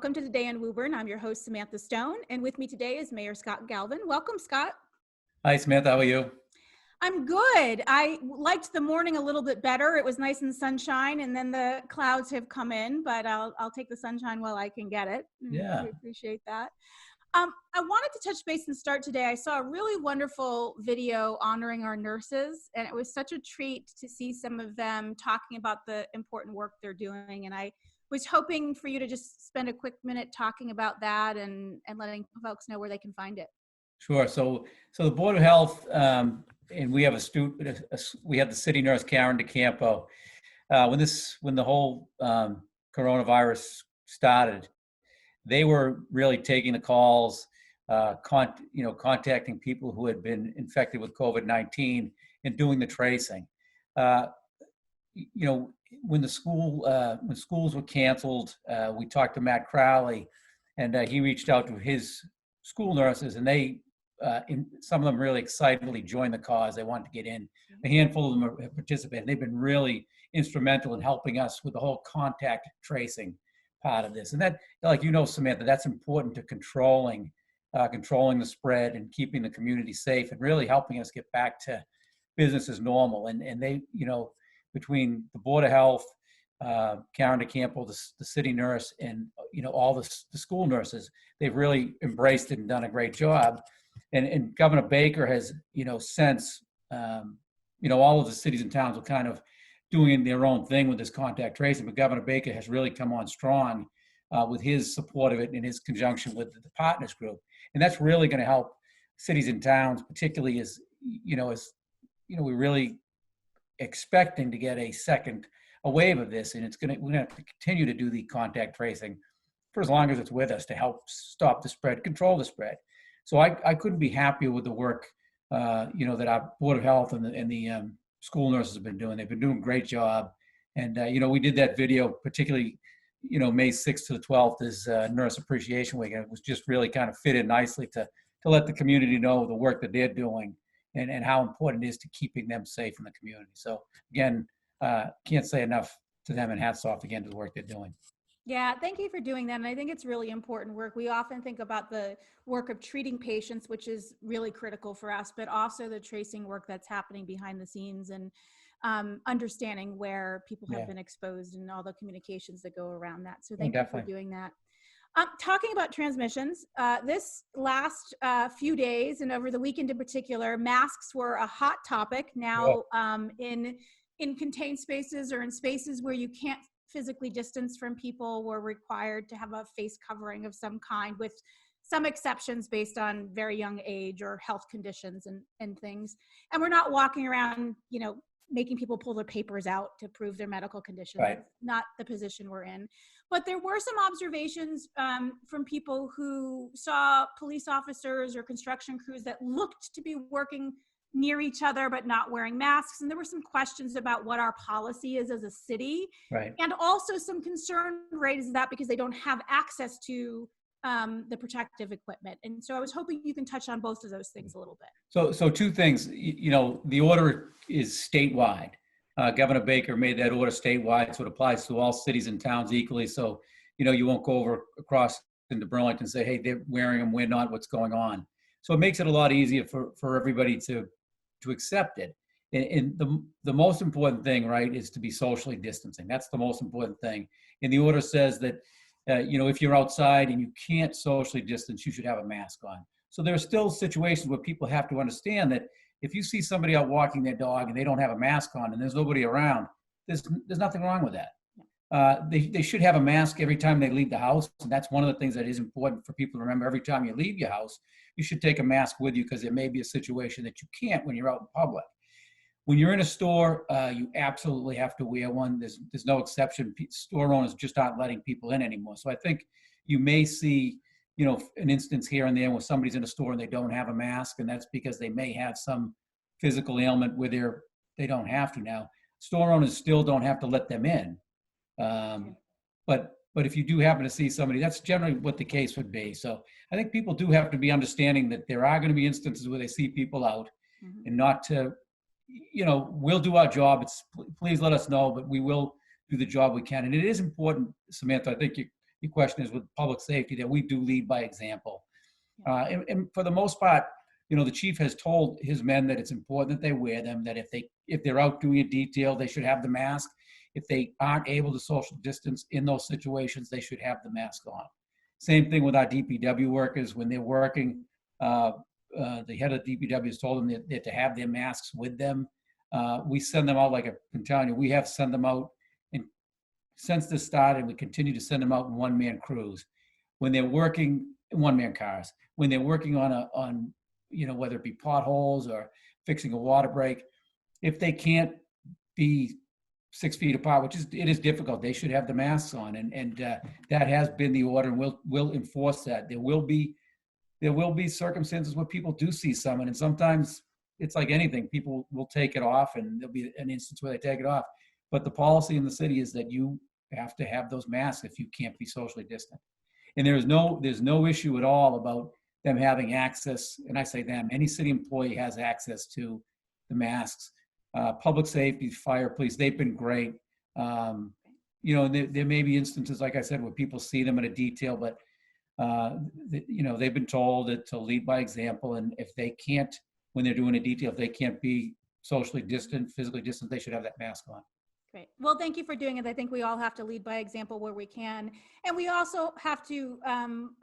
Welcome to the Day in Woburn. I'm your host, Samantha Stone, and with me today is Mayor Scott Galvin. Welcome, Scott. Hi, Samantha. How are you? I'm good. I liked the morning a little bit better. It was nice and sunshine, and then the clouds have come in, but I'll take the sunshine while I can get it. Yeah. We appreciate that. I wanted to touch base and start today. I saw a really wonderful video honoring our nurses, and it was such a treat to see some of them talking about the important work they're doing. And I was hoping for you to just spend a quick minute talking about that and letting folks know where they can find it. Sure. So the Board of Health, and we have we have the city nurse, Karen DeCampo. When the whole coronavirus started, they were really taking the calls, contacting people who had been infected with COVID-19 and doing the tracing. When schools were canceled, we talked to Matt Crowley, and he reached out to his school nurses, and some of them really excitedly joined the cause. They wanted to get in. A handful of them have participated. They've been really instrumental in helping us with the whole contact tracing part of this. And that, like you know, Samantha, that's important to controlling the spread and keeping the community safe and really helping us get back to business as normal. And they, between the Board of Health, Karen DeCampo, the city nurse, and all the school nurses, they've really embraced it and done a great job. And Governor Baker has, since all of the cities and towns are kind of doing their own thing with this contact tracing, but Governor Baker has really come on strong with his support of it in his conjunction with the partners group. And that's really going to help cities and towns, particularly as we're really expecting to get a wave of this, and we're going to have to continue to do the contact tracing for as long as it's with us to help stop the spread, control the spread. So I couldn't be happier with the work, that our Board of Health and the school nurses have been doing. They've been doing a great job. And, we did that video, particularly, May 6th to the 12th is Nurse Appreciation Week. And it was just really kind of fitted nicely to let the community know the work that they're doing and how important it is to keeping them safe in the community. So again, can't say enough to them, and hats off again to the work they're doing. Yeah, thank you for doing that. And I think it's really important work. We often think about the work of treating patients, which is really critical for us, but also the tracing work that's happening behind the scenes and understanding where people have been exposed and all the communications that go around that. So thank you for doing that. Talking about transmissions, this last few days and over the weekend in particular, masks were a hot topic. Now in contained spaces or in spaces where you can't physically distance from people, we're required to have a face covering of some kind, with some exceptions based on very young age or health conditions and things. And we're not walking around, making people pull their papers out to prove their medical condition. Right. That's not the position we're in. But there were some observations from people who saw police officers or construction crews that looked to be working near each other but not wearing masks. And there were some questions about what our policy is as a city. Right. And also some concern raised that because they don't have access to the protective equipment. And so I was hoping you can touch on both of those things a little bit. So two things, the order is statewide. Governor Baker made that order statewide, so it applies to all cities and towns equally. So, you won't go across into Burlington and say, hey, they're wearing them, we're not, what's going on? So it makes it a lot easier for everybody to accept it. And the most important thing, right, is to be socially distancing. That's the most important thing. And the order says that, if you're outside and you can't socially distance, you should have a mask on. So there are still situations where people have to understand that if you see somebody out walking their dog and they don't have a mask on and there's nobody around, there's nothing wrong with that. They should have a mask every time they leave the house. And that's one of the things that is important for people to remember. Every time you leave your house, you should take a mask with you, because there may be a situation that you can't when you're out in public. When you're in a store, you absolutely have to wear one. There's no exception. Store owners just aren't letting people in anymore. So I think you may see, an instance here and there where somebody's in a store and they don't have a mask, and that's because they may have some physical ailment where they don't have to now. Store owners still don't have to let them in. But if you do happen to see somebody, that's generally what the case would be. So I think people do have to be understanding that there are going to be instances where they see people out, and not to, we'll do our job. Please let us know, but we will do the job we can. And it is important, Samantha, I think your question is with public safety, that we do lead by example. Yeah. And for the most part, the chief has told his men that it's important that they wear them, that if they're out doing a detail, they should have the mask. If they aren't able to social distance in those situations, they should have the mask on. Same thing with our DPW workers when they're working. The head of DPW has told them that to have their masks with them. We send them out, like I've been telling you, we have sent them out, and since this started, we continue to send them out in one-man crews. When they're working, one-man cars, when they're working on whether it be potholes or fixing a water break, if they can't be 6 feet apart, which it is difficult, they should have the masks on, and that has been the order, and we'll enforce that. There will be circumstances where people do see someone, and sometimes it's like anything, people will take it off, and there'll be an instance where they take it off. But the policy in the city is that you have to have those masks if you can't be socially distant. And there's no issue at all about them having access, and I say them, any city employee has access to the masks. Public safety, fire, police, they've been great. There may be instances, like I said, where people see them at a detail, but they've been told to lead by example, and if they can't, when they're doing a detail, if they can't be socially distant, physically distant, they should have that mask on. Great. Well, thank you for doing it. I think we all have to lead by example where we can. And we also have to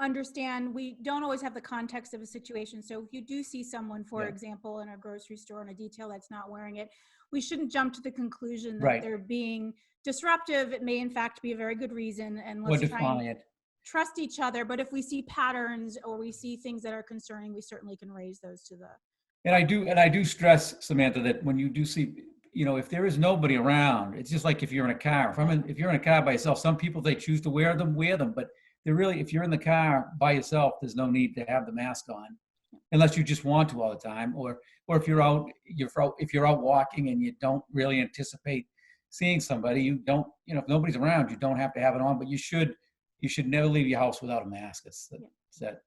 understand we don't always have the context of a situation. So if you do see someone, for example, in a grocery store on a detail that's not wearing it, we shouldn't jump to the conclusion that they're being disruptive. It may in fact be a very good reason. And let's try and trust each other. But if we see patterns or we see things that are concerning, we certainly can raise those to the. And I do stress, Samantha, that when you do see, if there is nobody around, it's just like if you're in a car. If you're in a car by yourself, some people, they choose to wear them. But they're really, if you're in the car by yourself, there's no need to have the mask on, unless you just want to all the time, or if you're out walking and you don't really anticipate seeing somebody, you don't, if nobody's around, you don't have to have it on. But you should never leave your house without a mask. It's that.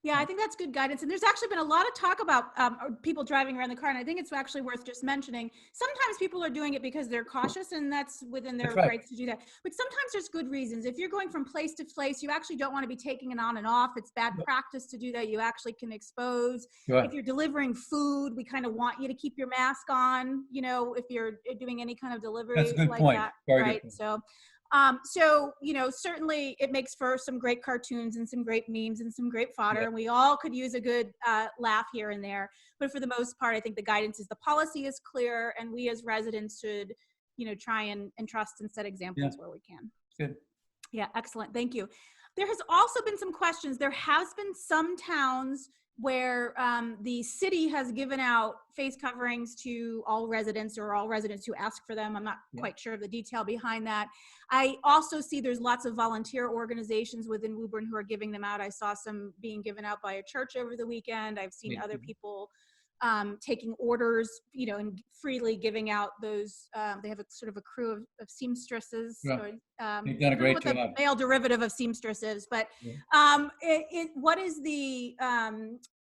Yeah, I think that's good guidance. And there's actually been a lot of talk about people driving around the car. And I think it's actually worth just mentioning. Sometimes people are doing it because they're cautious, and that's within their rights to do that. But sometimes there's good reasons. If you're going from place to place, you actually don't want to be taking it on and off. It's bad practice to do that. You actually can expose. If you're delivering food, we kind of want you to keep your mask on, if you're doing any kind of delivery that's a good like point. that. Very right. Good point. So, certainly it makes for some great cartoons and some great memes and some great fodder. And we all could use a good laugh here and there. But for the most part, I think the guidance is the policy is clear, and we as residents should, try and trust and set examples where we can. Good. Yeah, excellent. Thank you. There has also been some questions. There has been some towns where the city has given out face coverings to all residents or all residents who ask for them. I'm not quite sure of the detail behind that. I also see there's lots of volunteer organizations within Woburn who are giving them out. I saw some being given out by a church over the weekend. I've seen other people taking orders, and freely giving out those. They have a sort of a crew of seamstresses. They've done a great job. A male derivative of seamstresses, but what is the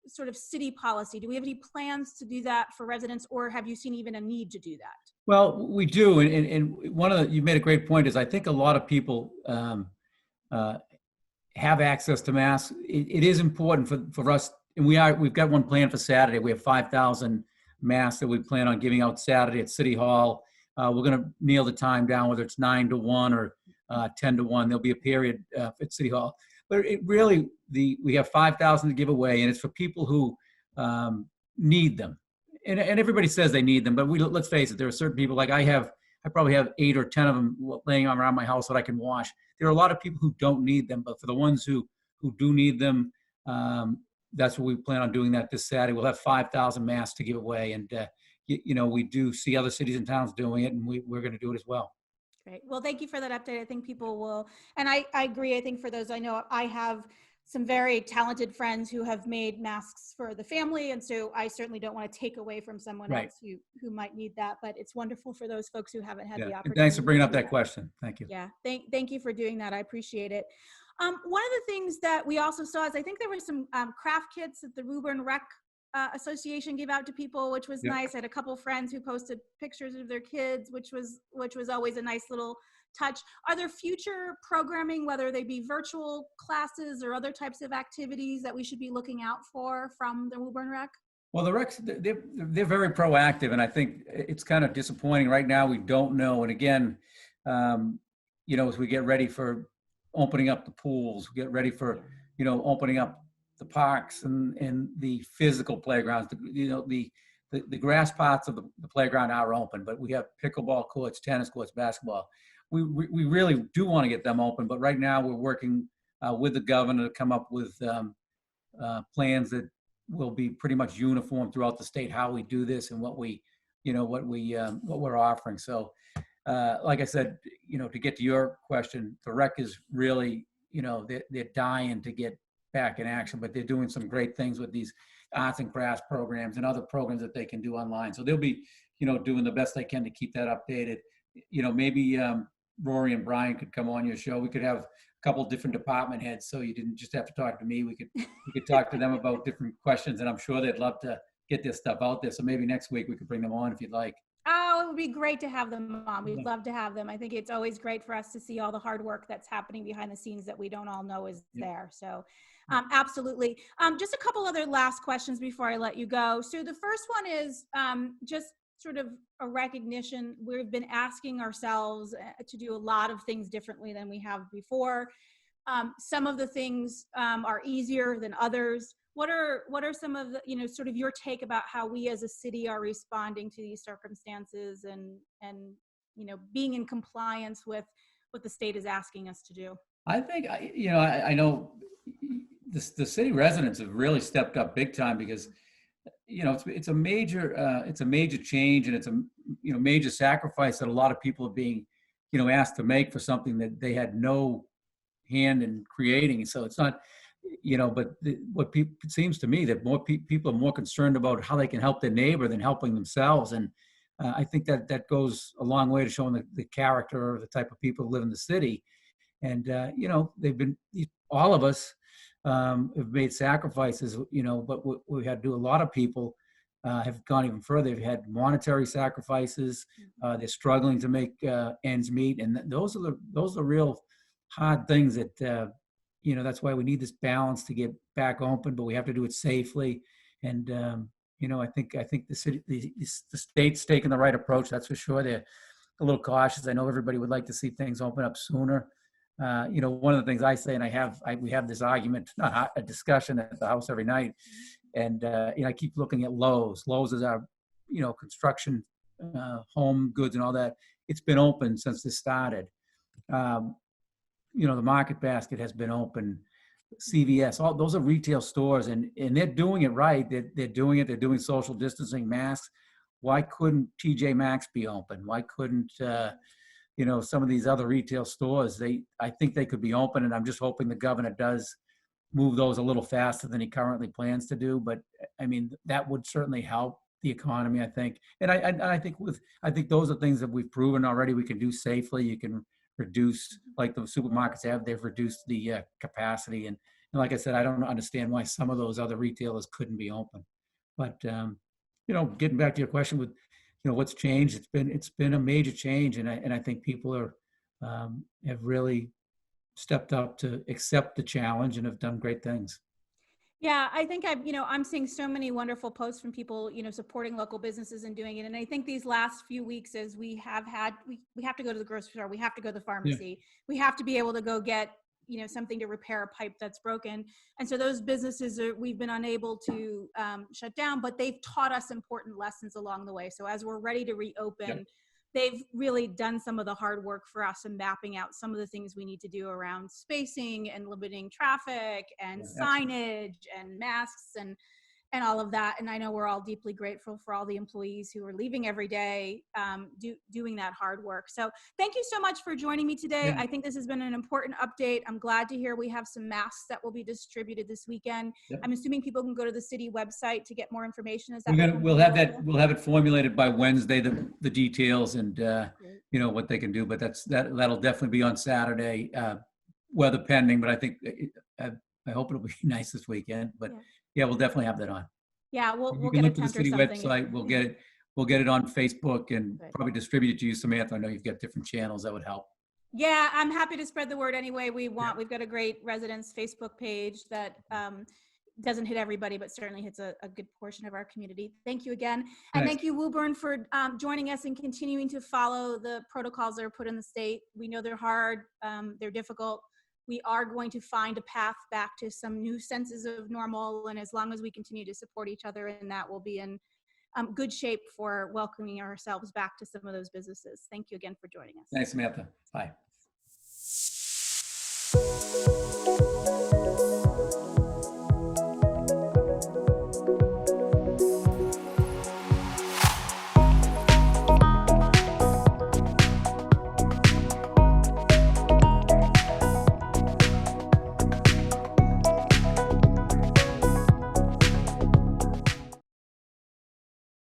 sort of city policy? Do we have any plans to do that for residents, or have you seen even a need to do that? Well, we do, and one of you made a great point is I think a lot of people have access to masks. It is important for us. And we've got one planned for Saturday. We have 5,000 masks that we plan on giving out Saturday at City Hall. We're going to nail the time down, whether it's 9 to 1 or 10 to 1. There'll be a period at City Hall. But we have 5,000 to give away, and it's for people who need them. And everybody says they need them, but let's face it, there are certain people, like I probably have 8 or 10 of them laying around my house that I can wash. There are a lot of people who don't need them, but for the ones who do need them, that's what we plan on doing that this Saturday. We'll have 5,000 masks to give away. And, we do see other cities and towns doing it, and we're going to do it as well. Great. Well, thank you for that update. I think people will, and I agree. I think for those, I know I have some very talented friends who have made masks for the family. And so I certainly don't want to take away from someone else who might need that, but it's wonderful for those folks who haven't had the opportunity. And thanks for bringing up that question. Thank you. Yeah. Thank you for doing that. I appreciate it. One of the things that we also saw is I think there were some craft kits that the Woburn Rec Association gave out to people, which was nice. I had a couple friends who posted pictures of their kids, which was always a nice little touch. Are there future programming, whether they be virtual classes or other types of activities that we should be looking out for from the Woburn Rec? Well, the Recs, they're very proactive, and I think it's kind of disappointing right now. We don't know. And again, as we get ready for opening up the pools, get ready for, opening up the parks and the physical playgrounds, the grass parts of the playground are open, but we have pickleball courts, tennis courts, basketball. We really do want to get them open, but right now we're working with the governor to come up with plans that will be pretty much uniform throughout the state, how we do this and what we're offering. So, like I said, to get to your question, the Rec is really, they're dying to get back in action, but they're doing some great things with these arts and crafts programs and other programs that they can do online. So they'll be, doing the best they can to keep that updated. Maybe Rory and Brian could come on your show. We could have a couple different department heads, so you didn't just have to talk to me. We could talk to them about different questions, and I'm sure they'd love to get this stuff out there. So maybe next week we could bring them on if you'd like. Oh, it would be great to have them on. We'd love to have them. I think it's always great for us to see all the hard work that's happening behind the scenes that we don't all know is there. So absolutely. Just a couple other last questions before I let you go. So the first one is just sort of a recognition. We've been asking ourselves to do a lot of things differently than we have before. Some of the things are easier than others. What are some of the, sort of your take about how we as a city are responding to these circumstances and being in compliance with what the state is asking us to do? I think, I know the city residents have really stepped up big time because, it's a major change, and it's a, major sacrifice that a lot of people are being, asked to make for something that they had no hand in creating. So it's not, but it seems to me that more people are more concerned about how they can help their neighbor than helping themselves. And I think that goes a long way to showing the character or the type of people who live in the city. And, all of us have made sacrifices, but we had to do. A lot of people have gone even further. They've had monetary sacrifices. They're struggling to make ends meet. And those are real hard things that, that's why we need this balance to get back open, but we have to do it safely. And, I think the city, the state's taking the right approach. That's for sure. They're a little cautious. I know everybody would like to see things open up sooner. One of the things I say, and we have this argument, not a discussion at the house every night. And, I keep looking at Lowe's. Lowe's is our, construction, home goods and all that. It's been open since this started. The Market Basket has been open. CVS, all those are retail stores, and they're doing it right. They're doing social distancing, masks. Why couldn't TJ Maxx be open? Why couldn't, some of these other retail stores? I think they could be open, and I'm just hoping the governor does move those a little faster than he currently plans to do. But I mean, that would certainly help the economy, I think. And I think those are things that we've proven already we can do safely. You can reduce, like the supermarkets they've reduced the capacity. And like I said, I don't understand why some of those other retailers couldn't be open. But, getting back to your question with, what's changed, it's been a major change. And I think people have really stepped up to accept the challenge and have done great things. Yeah, I think I'm seeing so many wonderful posts from people, supporting local businesses and doing it. And I think these last few weeks, as we have to go to the grocery store, we have to go to the pharmacy, we have to be able to go get, something to repair a pipe that's broken. And so those businesses we've been unable to shut down, but they've taught us important lessons along the way. So as we're ready to reopen, they've really done some of the hard work for us in mapping out some of the things we need to do around spacing and limiting traffic and signage and masks and all of that. And I know we're all deeply grateful for all the employees who are leaving every day doing that hard work. So thank you so much for joining me today. Yeah. I think this has been an important update. I'm glad to hear we have some masks that will be distributed this weekend. Yep. I'm assuming people can go to the city website to get more information. Is that we'll have it formulated by Wednesday, the details and what they can do, but that'll definitely be on Saturday, weather pending, but I think I hope it'll be nice this weekend, but yeah, we'll definitely have that on. Yeah, we'll get a to the city website. We'll get it on Facebook and probably distribute it to you, Samantha. I know you've got different channels that would help. Yeah, I'm happy to spread the word any way we want. We've got a great residents Facebook page that doesn't hit everybody, but certainly hits a good portion of our community. Thank you again. And Thanks. thank you, Woburn, for joining us and continuing to follow the protocols that are put in the state. We know they're hard, they're difficult. We are going to find a path back to some new senses of normal. And as long as we continue to support each other in that, we'll be in good shape for welcoming ourselves back to some of those businesses. Thank you again for joining us. Thanks, Samantha. Bye.